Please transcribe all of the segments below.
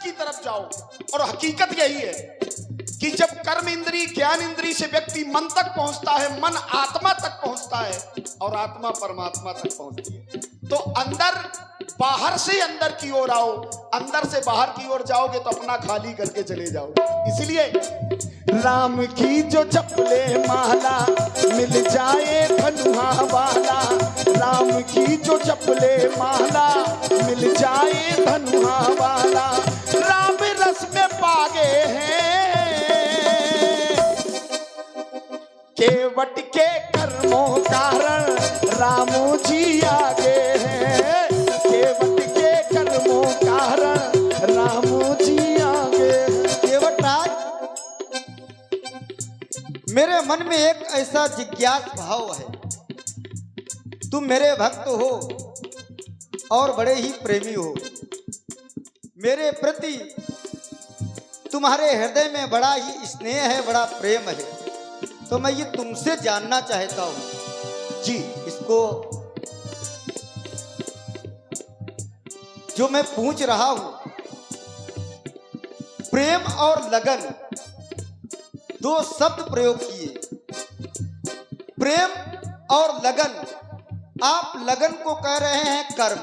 की तरफ जाओ। और हकीकत यही है कि जब कर्म इंद्री ज्ञान इंद्री से व्यक्ति मन तक पहुंचता है, मन आत्मा तक पहुंचता है और आत्मा परमात्मा तक पहुंचती है, तो अंदर बाहर से अंदर की ओर आओ, अंदर से बाहर की ओर जाओगे तो अपना खाली करके चले जाओगे। इसलिए राम की जो जपले माला मिल जाए धनुहा वाला, राम की जो जपले माला मिल जाए धनुहा वाला, राम रस में पागे हैं केवट के कर्मों कारण रामो जी आगे हैं, केवट के कर्मों कारण रामो जी आगे हैं। केवट राज, मेरे मन में एक ऐसा जिज्ञास भाव है। तुम मेरे भक्त हो और बड़े ही प्रेमी हो। मेरे प्रति तुम्हारे हृदय में बड़ा ही स्नेह है, बड़ा प्रेम है। तो मैं ये तुमसे जानना चाहता हूं जी, इसको जो मैं पूछ रहा हूं, प्रेम और लगन दो शब्द प्रयोग किए, प्रेम और लगन। आप लगन को कह रहे हैं कर्म,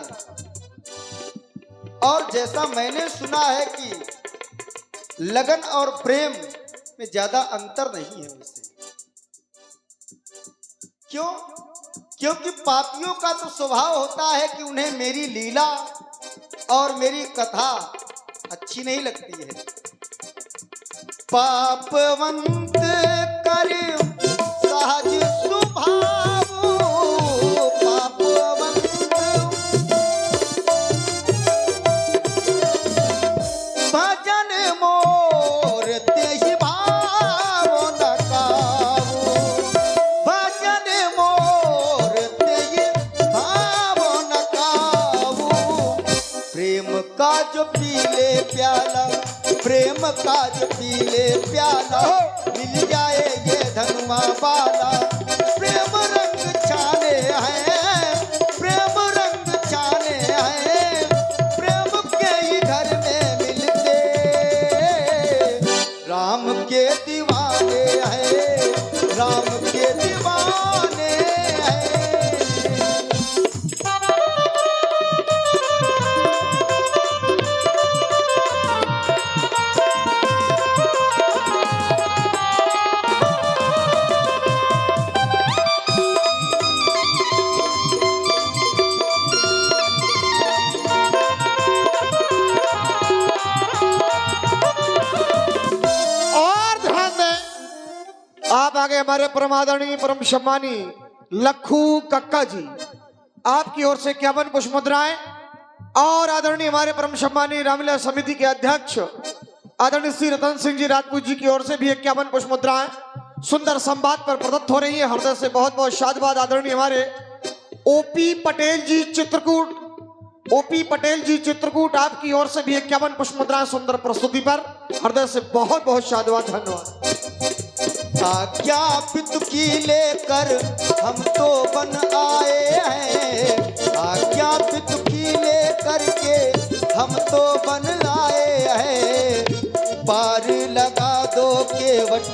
और जैसा मैंने सुना है कि लगन और प्रेम में ज्यादा अंतर नहीं है उससे। क्यों? क्योंकि पापियों का तो स्वभाव होता है कि उन्हें मेरी लीला और मेरी कथा अच्छी नहीं लगती है। पापवंत कर सहज स्वभाव, पापवंत भजन मोर तेहि भाव न काबू, भजन मोर तेहि भाव न काबू। प्रेम का जो पीले प्याला, प्रेम का जो पीले प्याला, मिल जाए ये धनुआ वाला। प्रेम रंग छाने हैं, प्रेम रंग छाने हैं, प्रेम के ही घर में मिलते राम के दीवाने हैं, राम के दीवाने हैं। आप आगे हमारे परम आदरणीय परम सम्मानी लखू कक्का जी, आपकी ओर से 51 पुष्प मुद्राएं, और आदरणीय हमारे परम सम्मानी रामलीला समिति के अध्यक्ष आदरणीय श्री रतन सिंह जी राजपूत जी की ओर से भी 51 पुष्प मुद्राएं सुंदर संवाद पर प्रदत्त हो रही है। हृदय से बहुत बहुत शादबाद आदरणीय हमारे ओपी पटेल जी चित्रकूट, ओपी पटेल जी चित्रकूट, आपकी ओर से भी 51 पुष्प मुद्राएं सुंदर प्रस्तुति पर। हृदय से बहुत बहुत शादबाद, धन्यवाद। आज्ञा पितु की लेकर हम तो बन आए हैं, आज्ञा पितु की लेकर के हम तो बन लाए हैं। पार लगा दो केवट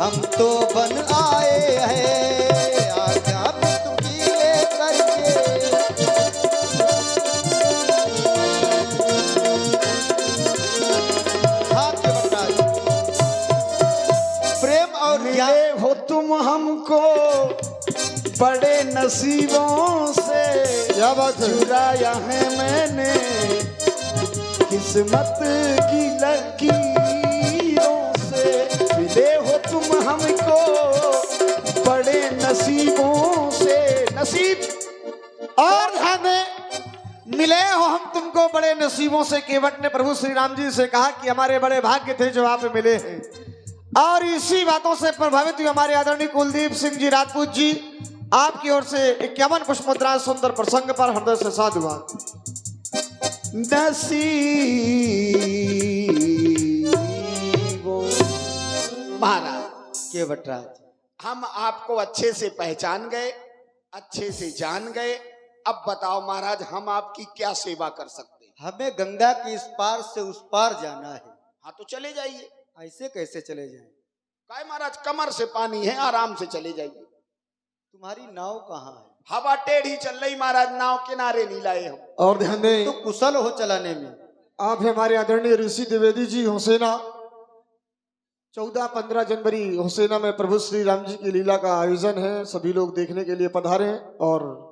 हम तो बन आए हैं, आज्ञा पितु की लेकर के। हाँ केवट, प्रेम और मिले हो तुम हमको बड़े नसीबों से, चुराया है मैंने किस्मत की लकीरों से। मिले हो तुम हमको बड़े नसीबों से, नसीब और हमें मिले हो हम तुमको बड़े नसीबों से। केवट ने प्रभु श्री राम जी से कहा कि हमारे बड़े भाग्य थे जो आप मिले हैं। और इसी बातों से प्रभावित हुए हमारे आदरणीय कुलदीप सिंह जी राजपूत जी, आपकी ओर से 51 पुष्प मुद्राएं सुंदर प्रसंग पर। हृदय से साधुवाद। महाराज केवटराज, हम आपको अच्छे से पहचान गए, अच्छे से जान गए। अब बताओ महाराज, हम आपकी क्या सेवा कर सकते हैं? हमें गंगा के इस पार से उस पार जाना है। हाँ तो चले जाइए। ऐसे कैसे चले जाएं? काय महाराज, कमर से पानी है, आराम से चले जाइए। तुम्हारी नाव कहाँ है? हवा टेढ़ी चल रही महाराज, नाव किनारे नहीं लाए हम। और ध्यान दें, तो कुशल हो चलाने में। आप हैं हमारे आदरणीय ऋषि द्विवेदी जी हुसैना। 14-15 जनवरी हुसैना में प्रभु श्री राम जी की लीला का आयोजन है, सभी लोग देखने के लिए पधारे हैं। और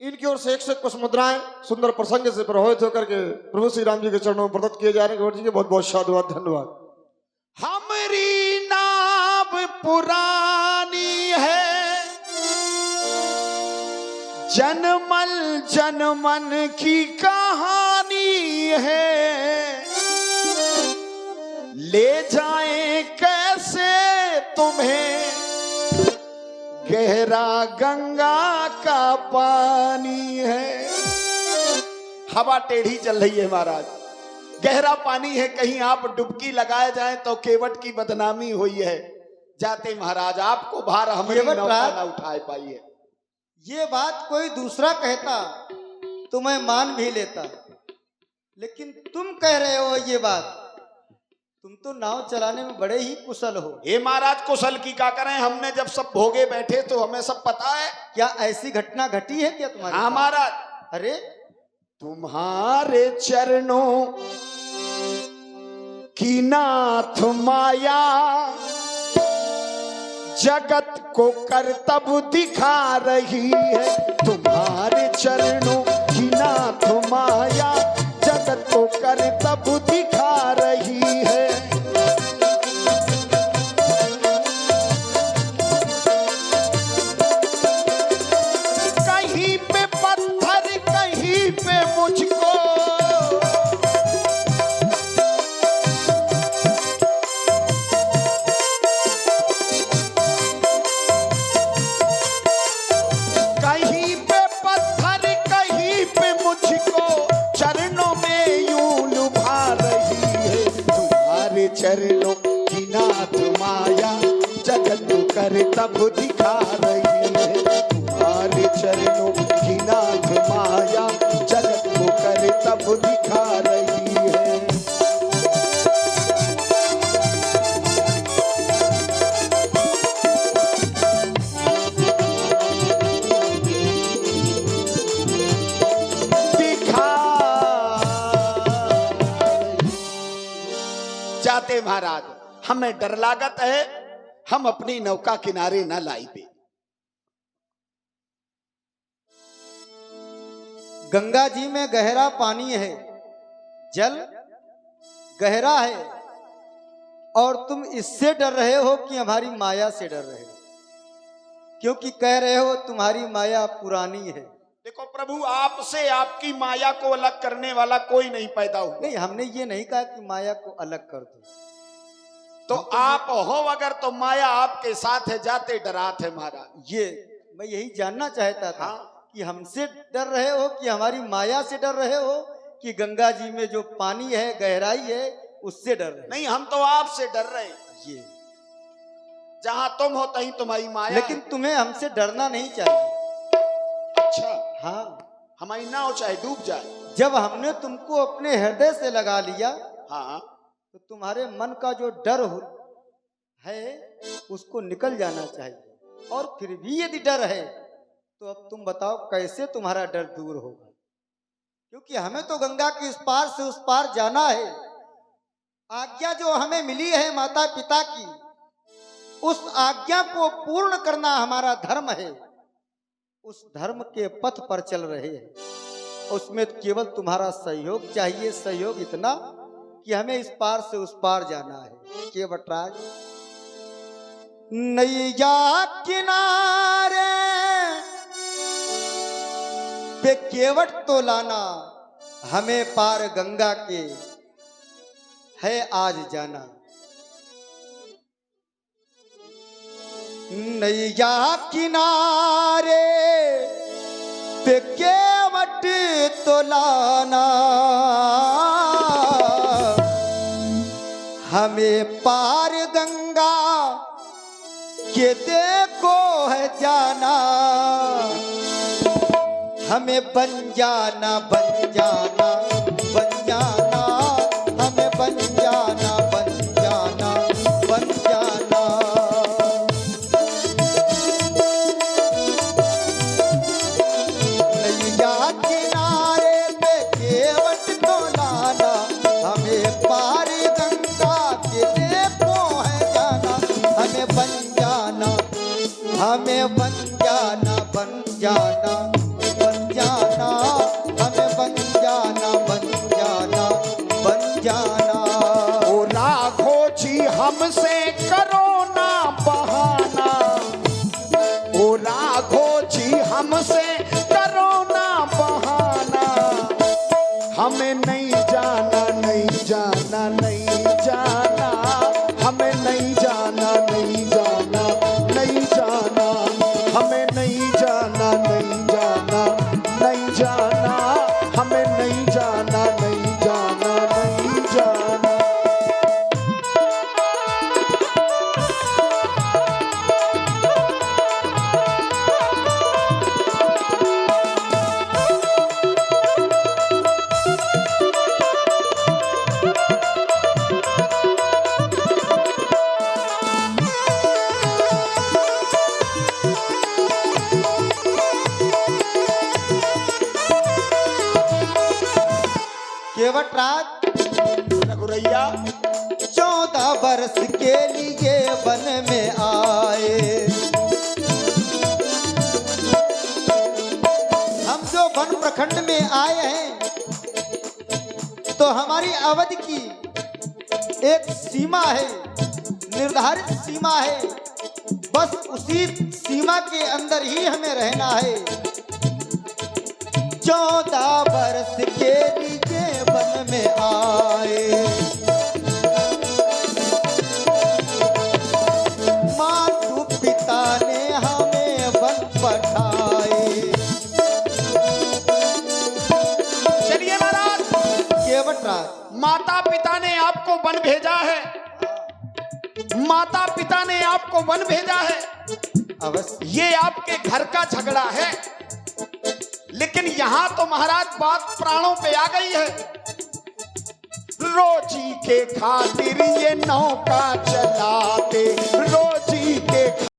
इनकी ओर से 101 कुछ मुद्राएं सुंदर प्रसंग से प्रभावित होकर के प्रभु श्री राम जी के चरणों में प्रदत्त किए जा रहे हैं। गौर जी के बहुत बहुत साधुवाद, धन्यवाद। हमारी नाव पुरानी है, जनमल जनमन की कहानी है, ले जाए कैसे तुम्हें गहरा गंगा का पानी है। हवा टेढ़ी चल रही है महाराज, गहरा पानी है, कहीं आप डुबकी लगाए जाए तो केवट की बदनामी हुई है। जाते महाराज, आपको भार हमारी नौका ना उठाए पाई है। ये बात कोई दूसरा कहता तो मैं मान भी लेता, लेकिन तुम कह रहे हो ये बात। तुम तो नाव चलाने में बड़े ही कुशल हो। हे महाराज, कुशल की क्या करें, हमने जब सब भोगे बैठे तो हमें सब पता है। क्या ऐसी घटना घटी है क्या तुम्हारे साथ? हमारा अरे तुम्हारे चरणों की नाथ माया जगत को करतब दिखा रही है। तुम्हारे चरणों की नाथ माया जगत को करतब दिखा रही है। कहीं पे पत्थर, कहीं पे मुझको चरणों की नाथ माया जगत को कर तब दिखा रही है। तुम्हारे चरणों की नाथ माया जगत को कर तब दिखा रही है। जाते महाराज, हमें डर लागत है, हम अपनी नौका किनारे न लाई दे। गंगा जी में गहरा पानी है, जल गहरा है, और तुम इससे डर रहे हो कि हमारी माया से डर रहे हो, क्योंकि कह रहे हो तुम्हारी माया पुरानी है। देखो प्रभु, आपसे आपकी माया को अलग करने वाला कोई नहीं पैदा हुआ। नहीं, हमने ये नहीं कहा कि माया को अलग कर दो। तो आप हो अगर, तो माया आपके साथ है, जाते डरात है महाराज। ये मैं यही जानना चाहता था। हाँ? कि हमसे डर रहे हो कि हमारी माया से डर रहे हो, कि गंगा जी में जो पानी है, गहराई है, उससे डर रहे हो? नहीं, हम तो आपसे डर रहे हैं। ये जहां तुम हो तहीं तुम्हारी माया। लेकिन तुम्हें हमसे डरना नहीं चाहिए। अच्छा, हाँ, हमारी नाव चाहे डूब जाए। जब हमने तुमको अपने हृदय से लगा लिया, हाँ, तो तुम्हारे मन का जो डर है उसको निकल जाना चाहिए। और फिर भी यदि डर है तो अब तुम बताओ कैसे तुम्हारा डर दूर होगा? क्योंकि हमें तो गंगा के इस पार से उस पार जाना है। आज्ञा जो हमें मिली है माता पिता की, उस आज्ञा को पूर्ण करना हमारा धर्म है। उस धर्म के पथ पर चल रहे हैं, उसमें केवल तुम्हारा सहयोग चाहिए। सहयोग इतना कि हमें इस पार से उस पार जाना है। केवटराज, नैया किनारे पे केवट तो लाना, हमें पार गंगा के है आज जाना। नैया किनारे पे केवट तो लाना, हमें पार गंगा के देखो है जाना। हमें बन जाना जाना। ओ राघो जी हमसे करो ना बहाना, ओ राघो जी हमसे करो ना बहाना, हमें नहीं जाना, नहीं जाना, नहीं जाना, हमें नहीं जाना, नहीं जाना, नहीं जाना, हमें नहीं जाना, नहीं जाना, नहीं जाना, हमें नहीं जाना, नहीं जाना, नहीं जाना। केवट रात रघुरैया 14 वर्ष के लिए वन में आए। हम जो वन प्रखंड में आए हैं तो हमारी अवधि की एक सीमा है, निर्धारित सीमा है, बस उसी सीमा के अंदर ही हमें रहना है। 14 वर्ष के लिए वन में आए, मातु पिता ने हमें वन पठाए। चलिए महाराज, केवट रात माता पिता ने आपको वन भेजा है, माता पिता ने आपको वन भेजा है। अवश्य ये आपके घर का झगड़ा है, लेकिन यहां तो महाराज बात प्राणों पे आ गई है। रोजी के खातिर ये नौका चलाते, रोजी के